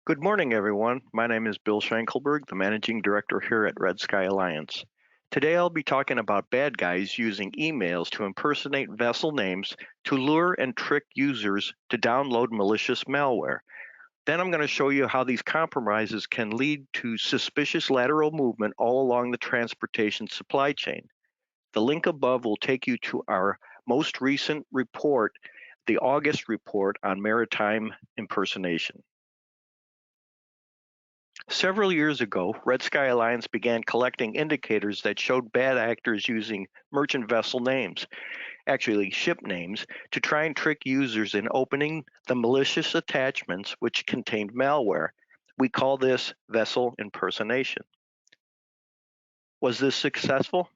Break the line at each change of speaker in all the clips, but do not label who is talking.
Good morning, everyone. My name is Bill Schenkelberg, the Managing Director here at Red Sky Alliance. Today I'll be talking about bad guys using emails to impersonate vessel names to lure and trick users to download malicious malware. Then I'm going to show you how these compromises can lead to suspicious lateral movement all along the transportation supply chain. The link above will take you to our most recent report, the August report on maritime impersonation. Several years ago, Red Sky Alliance began collecting indicators that showed bad actors using merchant vessel names, actually ship names, to try and trick users in opening the malicious attachments which contained malware. We call this vessel impersonation. Was this successful?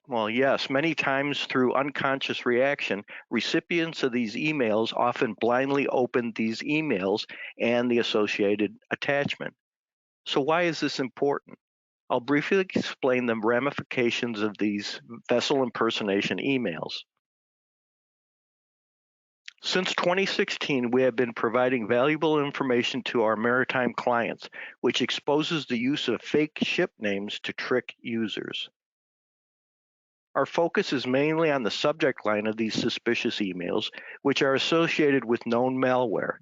Well, yes, many times through unconscious reaction, recipients of these emails often blindly opened these emails and the associated attachment. So, why is this important? I'll briefly explain the ramifications of these vessel impersonation emails. Since 2016, we have been providing valuable information to our maritime clients, which exposes the use of fake ship names to trick users. Our focus is mainly on the subject line of these suspicious emails, which are associated with known malware.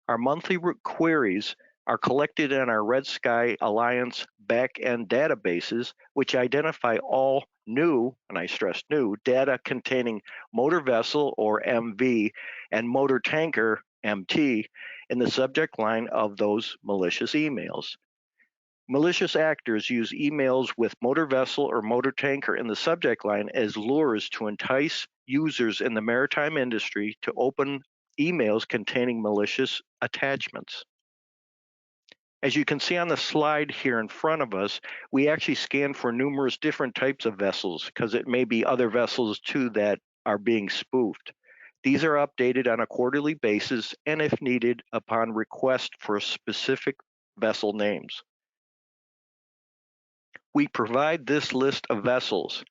Our monthly queries are collected in our Red Sky Alliance back-end databases, which identify all new, and I stress new, data containing motor vessel or MV and motor tanker MT in the subject line of those malicious emails. Malicious actors use emails with motor vessel or motor tanker in the subject line as lures to entice users in the maritime industry to open emails containing malicious attachments. As you can see on the slide here in front of us, we actually scan for numerous different types of vessels because it may be other vessels too that are being spoofed. These are updated on a quarterly basis and, if needed, upon request for specific vessel names. We provide this list of vessels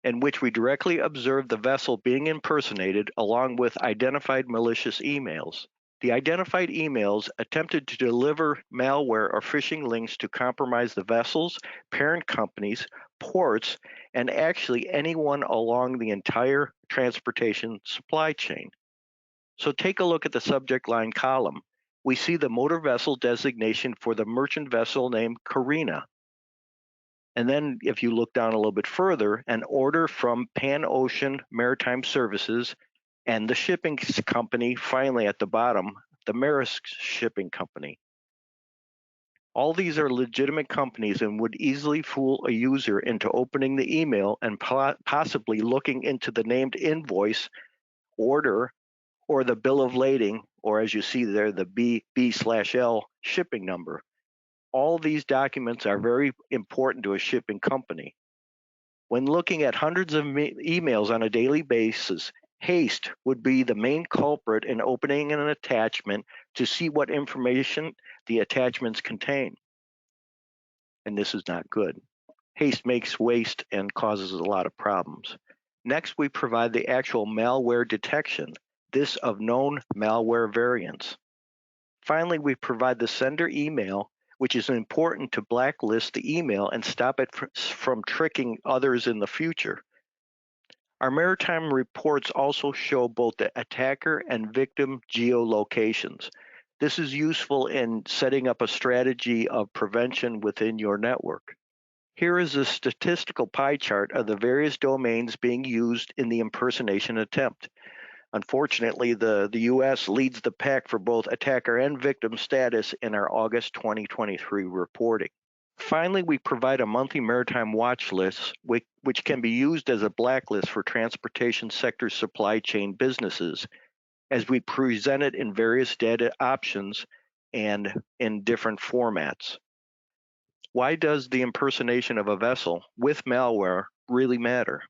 in which we directly observe the vessel being impersonated along with identified malicious emails. The identified emails attempted to deliver malware or phishing links to compromise the vessels, parent companies, ports, and actually anyone along the entire transportation supply chain. So take a look at the subject line column. We see the motor vessel designation for the merchant vessel named Carina. And then if you look down a little bit further, an order from Pan Ocean Maritime Services and the shipping company finally at the bottom, the Maersk Shipping Company. All these are legitimate companies and would easily fool a user into opening the email and possibly looking into the named invoice, order, or the bill of lading, or as you see there, the B/L shipping number. All these documents are very important to a shipping company. When looking at hundreds of emails on a daily basis, haste would be the main culprit in opening an attachment to see what information the attachments contain. And this is not good. Haste makes waste and causes a lot of problems. Next, we provide the actual malware detection, this of known malware variants. Finally, we provide the sender email, which is important to blacklist the email and stop it from tricking others in the future. Our maritime reports also show both the attacker and victim geolocations. This is useful in setting up a strategy of prevention within your network. Here is a statistical pie chart of the various domains being used in the impersonation attempt. Unfortunately, the U.S. leads the pack for both attacker and victim status in our August 2023 reporting. Finally, we provide a monthly maritime watch list, which can be used as a blacklist for transportation sector supply chain businesses, as we present it in various data options and in different formats. Why does the impersonation of a vessel with malware really matter?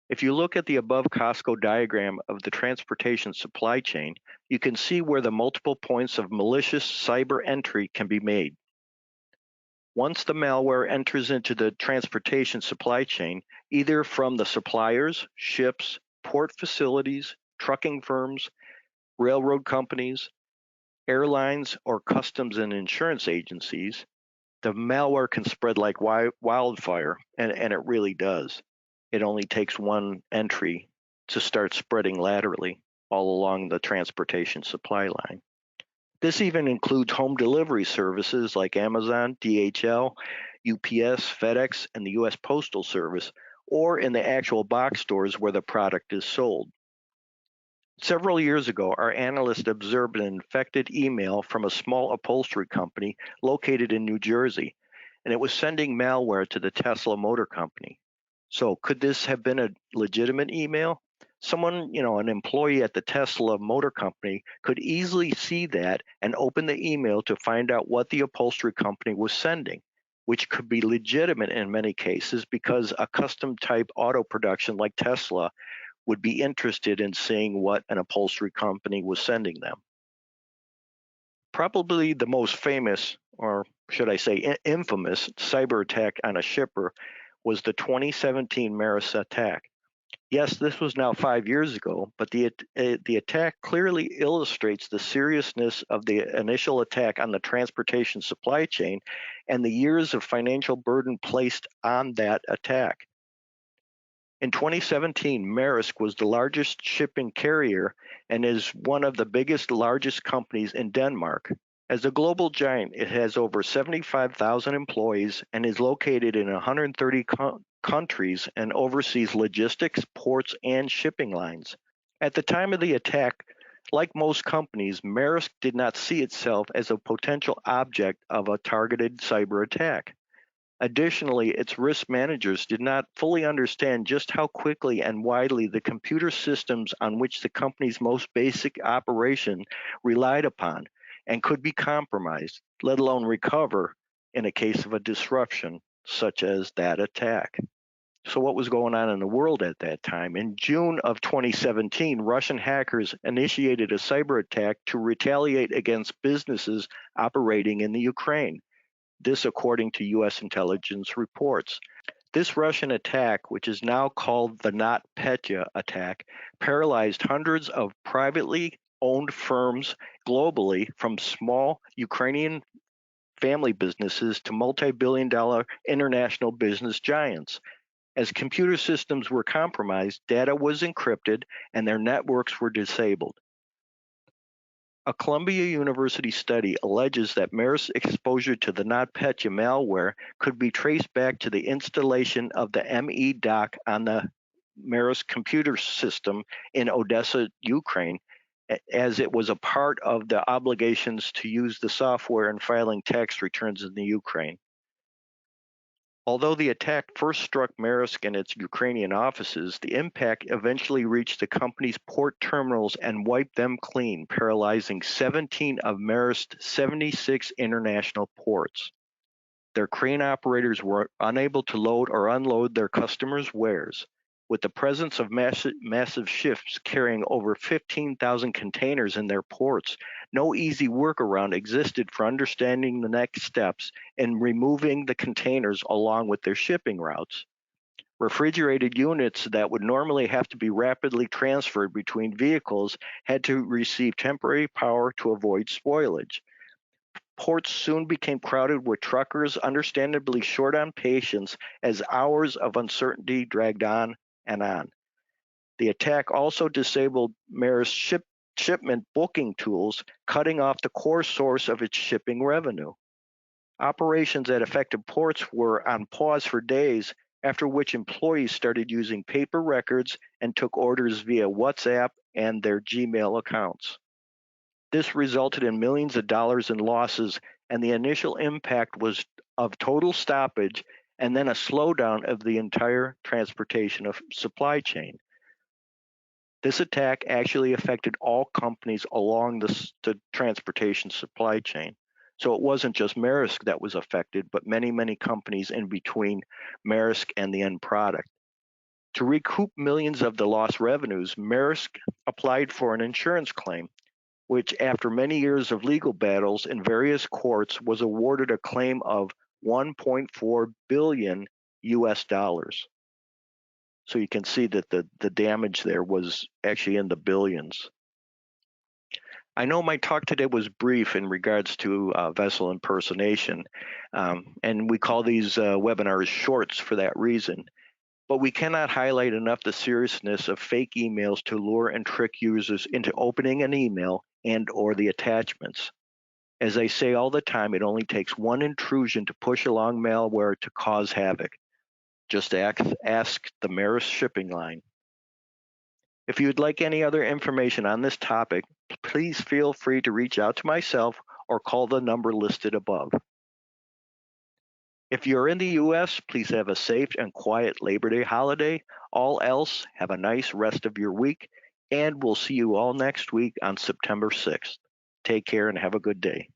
If you look at the above Costco diagram of the transportation supply chain, you can see where the multiple points of malicious cyber entry can be made. Once the malware enters into the transportation supply chain, either from the suppliers, ships, port facilities, trucking firms, railroad companies, airlines, or customs and insurance agencies, the malware can spread like wildfire, and it really does. It only takes one entry to start spreading laterally all along the transportation supply line. This even includes home delivery services like Amazon, DHL, UPS, FedEx, and the US Postal Service, or in the actual box stores where the product is sold. Several years ago, our analyst observed an infected email from a small upholstery company located in New Jersey, and it was sending malware to the Tesla Motor Company. So, could this have been a legitimate email? Someone, an employee at the Tesla Motor Company could easily see that and open the email to find out what the upholstery company was sending, which could be legitimate in many cases because a custom type auto production like Tesla would be interested in seeing what an upholstery company was sending them. Probably the most famous, or should I say infamous, cyber attack on a shipper was the 2017 Maersk attack. Yes, this was now 5 years ago, but the attack clearly illustrates the seriousness of the initial attack on the transportation supply chain and the years of financial burden placed on that attack. In 2017, Maersk was the largest shipping carrier and is one of the largest companies in Denmark. As a global giant, it has over 75,000 employees and is located in 130 countries and oversees logistics, ports, and shipping lines. At the time of the attack, like most companies, Maersk did not see itself as a potential object of a targeted cyber attack. Additionally, its risk managers did not fully understand just how quickly and widely the computer systems on which the company's most basic operation relied upon and could be compromised, let alone recover in a case of a disruption such as that attack. So, what was going on in the world at that time? In June of 2017, Russian hackers initiated a cyber attack to retaliate against businesses operating in the Ukraine. This according to U.S. intelligence reports. This Russian attack, which is now called the NotPetya attack, paralyzed hundreds of privately owned firms globally, from small Ukrainian family businesses to multi-billion-dollar international business giants. As computer systems were compromised, data was encrypted, and their networks were disabled. A Columbia University study alleges that Maersk's exposure to the NotPetya malware could be traced back to the installation of the ME-DOC on the Maersk computer system in Odessa, Ukraine, as it was a part of the obligations to use the software in filing tax returns in the Ukraine. Although the attack first struck Maersk and its Ukrainian offices, the impact eventually reached the company's port terminals and wiped them clean, paralyzing 17 of Maersk's 76 international ports. Their crane operators were unable to load or unload their customers' wares. With the presence of massive ships carrying over 15,000 containers in their ports, no easy workaround existed for understanding the next steps in removing the containers along with their shipping routes. Refrigerated units that would normally have to be rapidly transferred between vehicles had to receive temporary power to avoid spoilage. Ports soon became crowded with truckers, understandably short on patience as hours of uncertainty dragged on and on. The attack also disabled Maersk's shipment booking tools, cutting off the core source of its shipping revenue. Operations at affected ports were on pause for days, after which employees started using paper records and took orders via WhatsApp and their Gmail accounts. This resulted in millions of dollars in losses, and the initial impact was of total stoppage and then a slowdown of the entire transportation of supply chain. This attack actually affected all companies along the transportation supply chain. So it wasn't just Maersk that was affected, but many, many companies in between Maersk and the end product. To recoup millions of the lost revenues, Maersk applied for an insurance claim, which after many years of legal battles in various courts was awarded a claim of 1.4 billion US dollars. So you can see that the damage there was actually in the billions. I know my talk today was brief in regards to vessel impersonation, and we call these webinars shorts for that reason. But we cannot highlight enough the seriousness of fake emails to lure and trick users into opening an email and or the attachments. As I say all the time, it only takes one intrusion to push along malware to cause havoc. Just ask the Maris shipping line. If you'd like any other information on this topic, please feel free to reach out to myself or call the number listed above. If you're in the U.S., please have a safe and quiet Labor Day holiday. All else, have a nice rest of your week, and we'll see you all next week on September 6th. Take care and have a good day.